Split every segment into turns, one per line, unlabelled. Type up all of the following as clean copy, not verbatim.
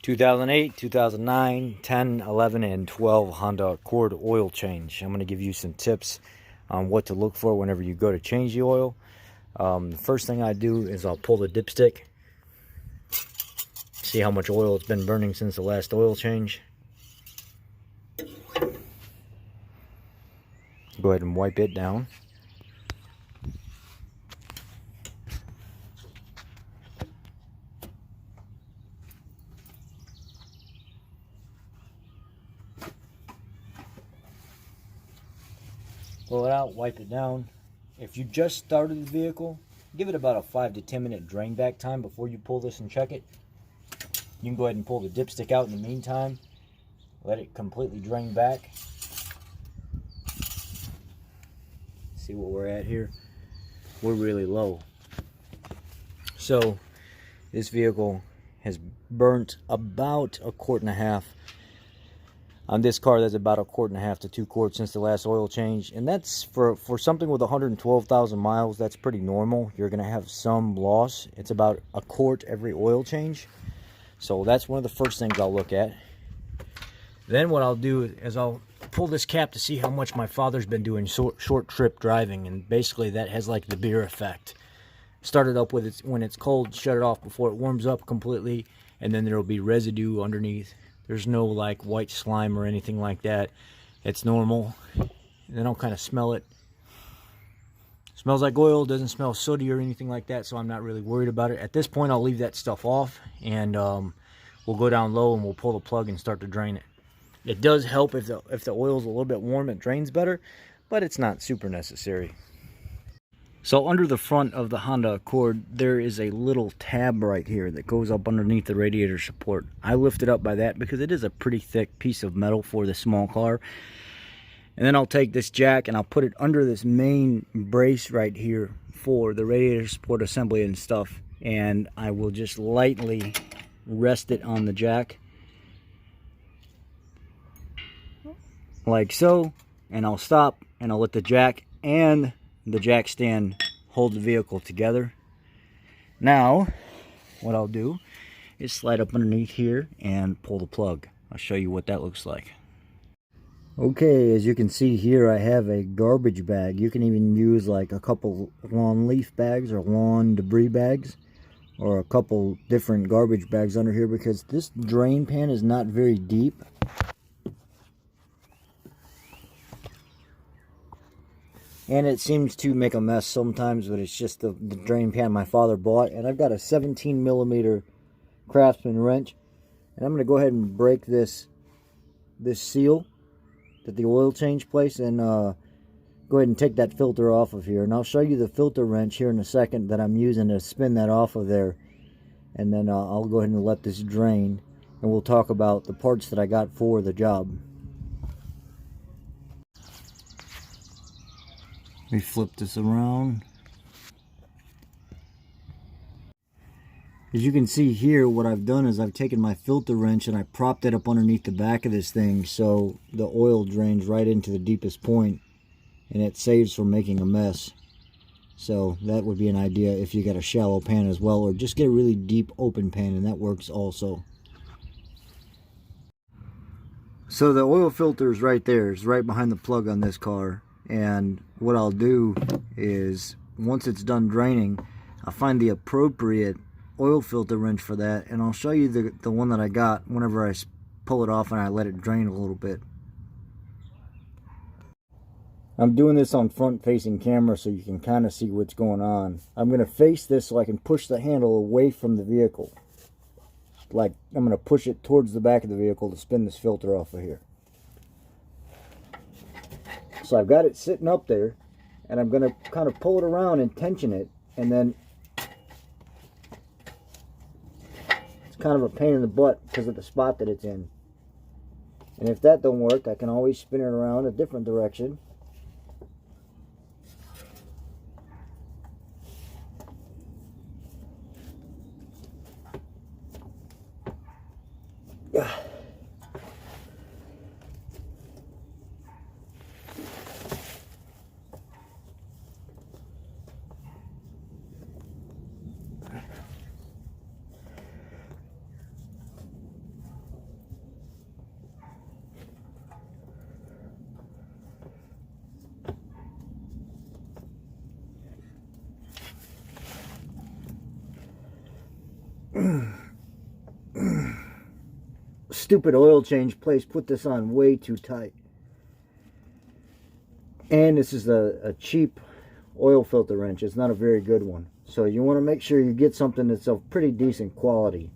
2008, 2009, 10, 11, and 12 Honda Accord oil change. I'm going to give you some tips on what to look for whenever you go to change the oil. The first thing I do is I'll pull the dipstick, see how much oil it's been burning since the last oil change. Go ahead and wipe it down. Pull it out, wipe it down. If you just started the vehicle, give it about a 5 to 10 minute drain back time before you pull this and check it. You can go ahead and pull the dipstick out in the meantime. Let it completely drain back. See what we're at here? We're really low. So this vehicle has burnt about 1.5 quarts. On this car, that's about 1.5 quarts to 2 quarts since the last oil change. And that's for something with 112,000 miles, that's pretty normal. You're going to have some loss. It's about 1 quart every oil change. So that's one of the first things I'll look at. Then what I'll do is I'll pull this cap to see how much my father's been doing short trip driving. And basically that has like the beer effect. Start it up with it when it's cold, shut it off before it warms up completely. And then there'll be residue underneath. There's no like white slime or anything like that. It's normal. And then I'll kind of smell it. Smells like oil, doesn't smell sooty or anything like that, so I'm not really worried about it. At this point, I'll leave that stuff off, and we'll go down low and we'll pull the plug and start to drain it. It does help if the oil's a little bit warm, it drains better, but it's not super necessary. So under the front of the Honda Accord, there is a little tab right here that goes up underneath the radiator support. I lift it up by that because it is a pretty thick piece of metal for the small car. And then I'll take this jack and I'll put it under this main brace right here for the radiator support assembly and stuff. And I will just lightly rest it on the jack. Like so. And I'll stop and I'll let the jack and the jack stand hold the vehicle together. Now, what I'll do is slide up underneath here and pull the plug. I'll show you what that looks like. Okay, as you can see here, I have a garbage bag. You can even use like a couple lawn leaf bags or lawn debris bags, or a couple different garbage bags under here, because this drain pan is not very deep. And it seems to make a mess sometimes, but it's just the drain pan my father bought. And I've got a 17mm Craftsman wrench. And I'm going to go ahead and break this seal that the oil change place, and go ahead and take that filter off of here. And I'll show you the filter wrench here in a second that I'm using to spin that off of there. And then I'll go ahead and let this drain. And we'll talk about the parts that I got for the job. Let me flip this around. As you can see here, what I've done is I've taken my filter wrench and I propped it up underneath the back of this thing so the oil drains right into the deepest point, and it saves from making a mess. So that would be an idea if you got a shallow pan as well, or just get a really deep open pan, and that works also. So the oil filter is right there. It's right behind the plug on this car. And what I'll do is, once it's done draining, I'll find the appropriate oil filter wrench for that, and I'll show you the one that I got whenever I pull it off and I let it drain a little bit. I'm doing this on front facing camera so you can kind of see what's going on. I'm going to face this so I can push the handle away from the vehicle. Like I'm going to push it towards the back of the vehicle to spin this filter off of here. So I've got it sitting up there, and I'm going to kind of pull it around and tension it, and then it's kind of a pain in the butt because of the spot that it's in. And if that don't work, I can always spin it around a different direction. stupid oil change place put this on way too tight. And this is a cheap oil filter wrench. It's not a very good one. So you want to make sure you get something that's of pretty decent quality.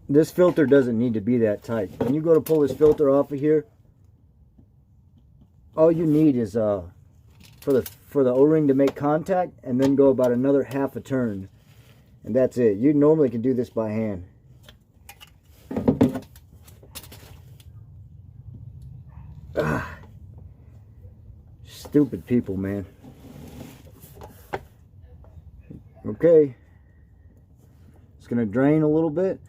This filter doesn't need to be that tight. When you go to pull this filter off of here, all you need is for the O-ring to make contact, and then go about another half a turn, and that's it. You normally can do this by hand. Stupid people, man. Okay, it's gonna drain a little bit.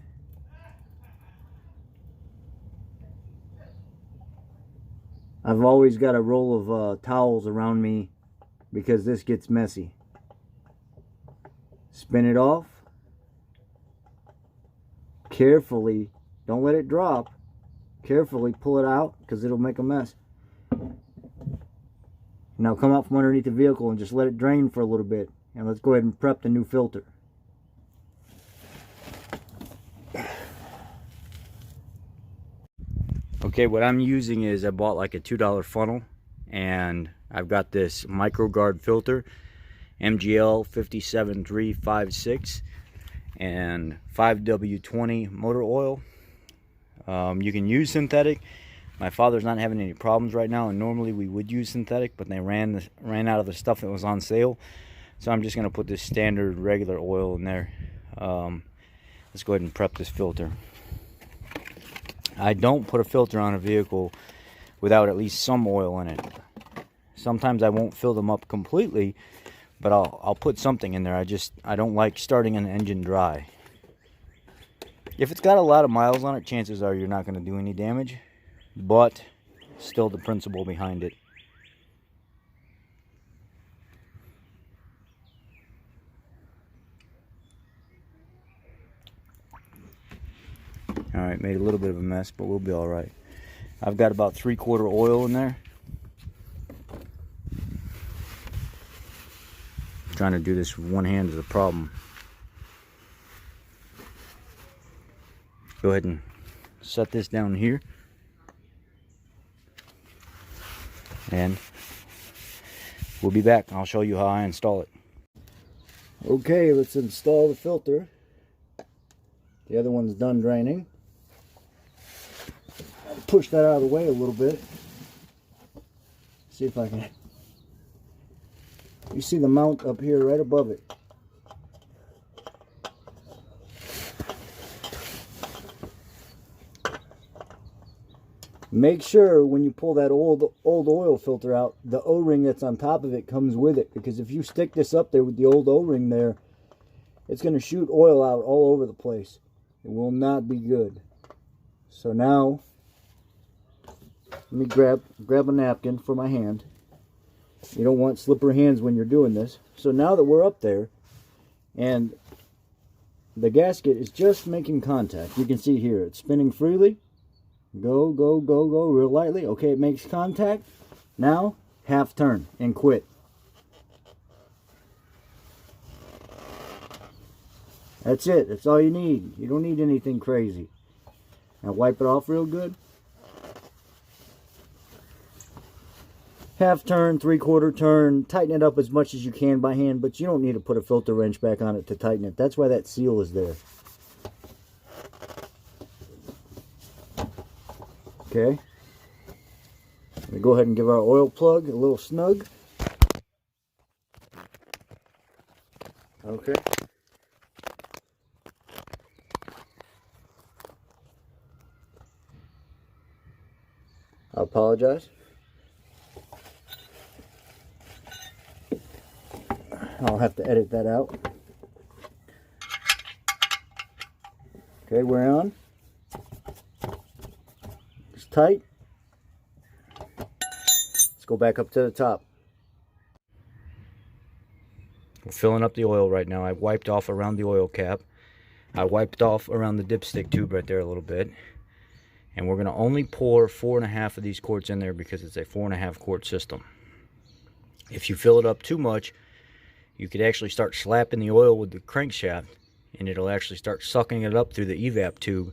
I've always got a roll of towels around me because this gets messy. Spin it off. Carefully, don't let it drop. Carefully pull it out because it'll make a mess. Now come out from underneath the vehicle and just let it drain for a little bit. And let's go ahead and prep the new filter. Okay, what I'm using is I bought like a $2 funnel, and I've got this MicroGuard filter, MGL 57356, and 5W20 motor oil. You can use synthetic. My father's not having any problems right now, and normally we would use synthetic, but they ran out of the stuff that was on sale. So I'm just going to put this standard regular oil in there. Let's go ahead and prep this filter. I don't put a filter on a vehicle without at least some oil in it. Sometimes I won't fill them up completely, but I'll put something in there. I don't like starting an engine dry. If it's got a lot of miles on it, chances are you're not going to do any damage, but still the principle behind it. Alright, made a little bit of a mess, but we'll be alright. I've got about 3/4 oil in there. Trying to do this with one hand is a problem. Go ahead and set this down here. And we'll be back. I'll show you how I install it. Okay, let's install the filter. The other one's done draining. Push that out of the way a little bit. See if I can. You see the mount up here right above it. Make sure when you pull that old oil filter out, the O-ring that's on top of it comes with it, because if you stick this up there with the old O-ring there, it's going to shoot oil out all over the place. It will not be good. So now, let me grab a napkin for my hand. You don't want slippery hands when you're doing this. So now that we're up there, and the gasket is just making contact. You can see here, it's spinning freely. Go, go, go, go, real lightly. Okay, it makes contact. Now, half turn and quit. That's it. That's all you need. You don't need anything crazy. Now wipe it off real good. Half turn, 3/4 turn. Tighten it up as much as you can by hand, but you don't need to put a filter wrench back on it to tighten it. That's why that seal is there. Okay. We go ahead and give our oil plug a little snug. Okay. I apologize. I'll have to edit that out. Okay, we're on. It's tight. Let's go back up to the top. We're filling up the oil right now. I wiped off around the oil cap. I wiped off around the dipstick tube right there a little bit. And we're going to only pour 4.5 of these quarts in there because it's a 4.5 quart system. If you fill it up too much, you could actually start slapping the oil with the crankshaft, and it'll actually start sucking it up through the evap tube,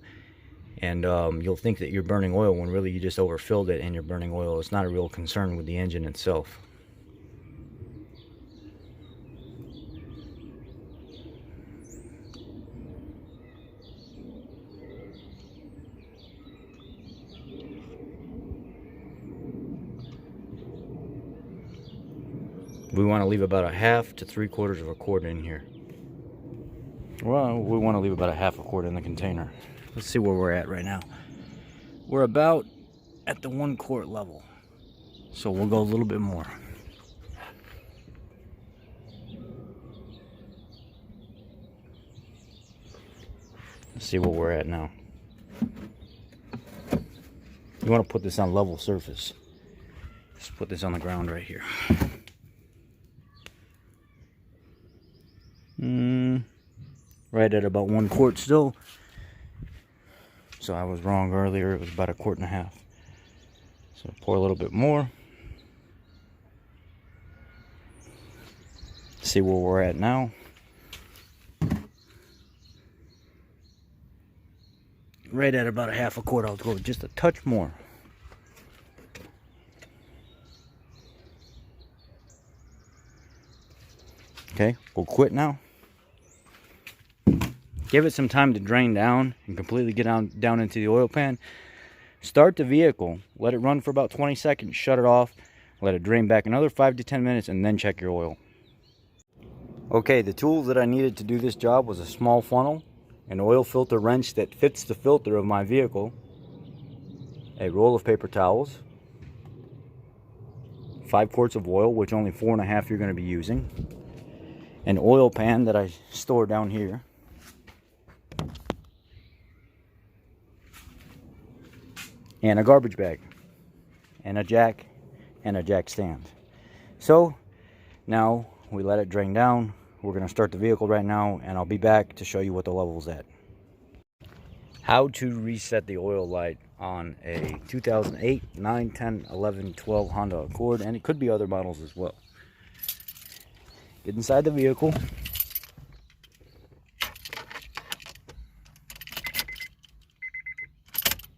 and you'll think that you're burning oil when really you just overfilled it and you're burning oil. It's not a real concern with the engine itself. We want to leave about a half to 3/4 of a quart in here. Well, we want to leave about a half a quart in the container. Let's see where we're at right now. We're about at the 1 quart level, so we'll go a little bit more. Let's see where we're at now. You want to put this on level surface. Just put this on the ground right here. Right at about 1 quart still. So I was wrong earlier, it was about 1.5 quarts. So pour a little bit more. See where we're at now. Right at about 1/2 quart. I'll go just a touch more. Okay, we'll quit now. Give it some time to drain down and completely get down into the oil pan. Start the vehicle, let it run for about 20 seconds, shut it off, let it drain back another 5 to 10 minutes, and then check your oil. Okay, the tools that I needed to do this job was a small funnel, an oil filter wrench that fits the filter of my vehicle, a roll of paper towels, 5 quarts of oil, which only 4.5 you're going to be using, an oil pan that I store down here, and a garbage bag, and a jack stand. So now we let it drain down. We're going to start the vehicle right now, and I'll be back to show you what the level's at. How to reset the oil light on a 2008, 9, 10, 11, 12 Honda Accord, and it could be other models as well. Get inside the vehicle.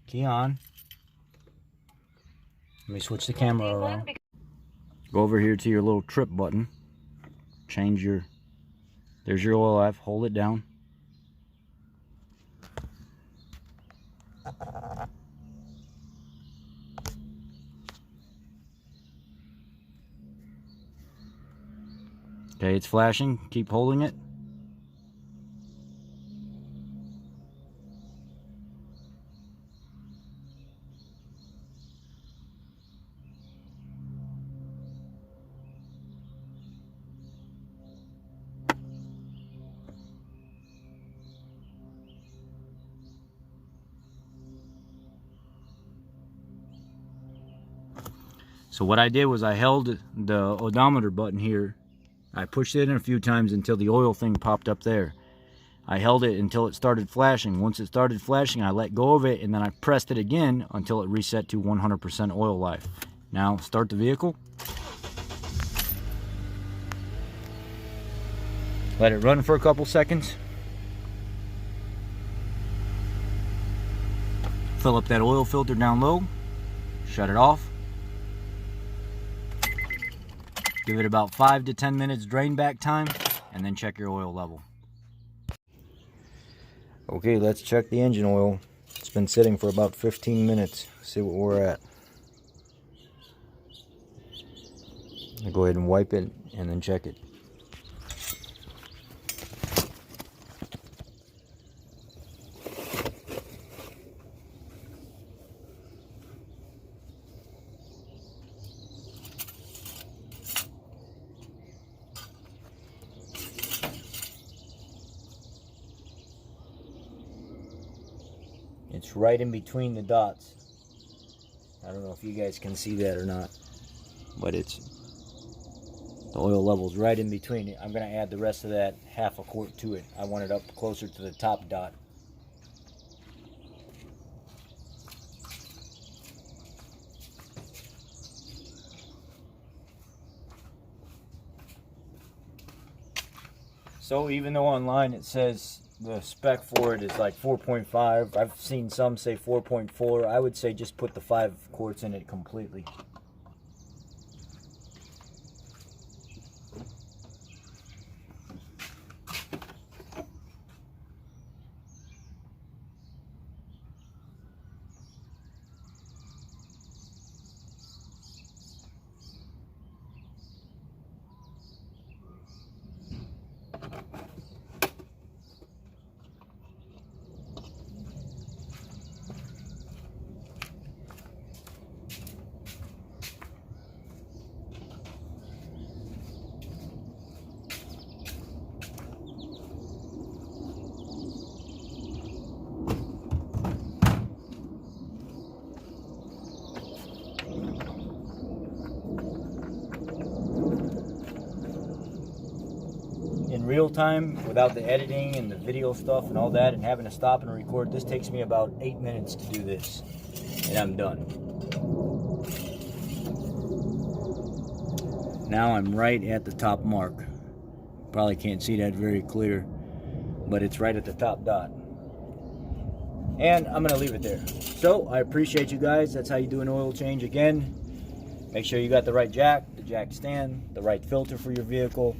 Key on. Let me switch the camera around. Go over here to your little trip button. Change your, there's your oil life. Hold it down. Okay, it's flashing. Keep holding it. So what I did was I held the odometer button here. I pushed it in a few times until the oil thing popped up there. I held it until it started flashing. Once it started flashing, I let go of it, and then I pressed it again until it reset to 100% oil life. Now start the vehicle. Let it run for a couple seconds. Fill up that oil filter down low. Shut it off. Give it about 5 to 10 minutes drain back time, and then check your oil level. Okay, let's check the engine oil. It's been sitting for about 15 minutes. See what we're at. I'll go ahead and wipe it and then check it. It's right in between the dots. I don't know if you guys can see that or not, but it's, the oil level's right in between it. I'm going to add the rest of that 1/2 quart to it. I want it up closer to the top dot. So even though online it says the spec for it is like 4.5, I've seen some say 4.4, I would say just put the 5 quarts in it completely. In real time, without the editing and the video stuff and all that, and having to stop and record, this takes me about 8 minutes to do this, and I'm done. Now I'm right at the top mark. Probably can't see that very clear, but it's right at the top dot. And I'm gonna leave it there. So I appreciate you guys. That's how you do an oil change. Again, make sure you got the right jack, the jack stand, the right filter for your vehicle.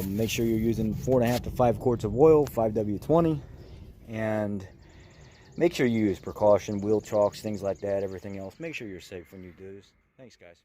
Make sure you're using 4.5 to 5 quarts of oil, 5W20, and make sure you use precaution, wheel chocks, things like that, everything else. Make sure you're safe when you do this. Thanks, guys.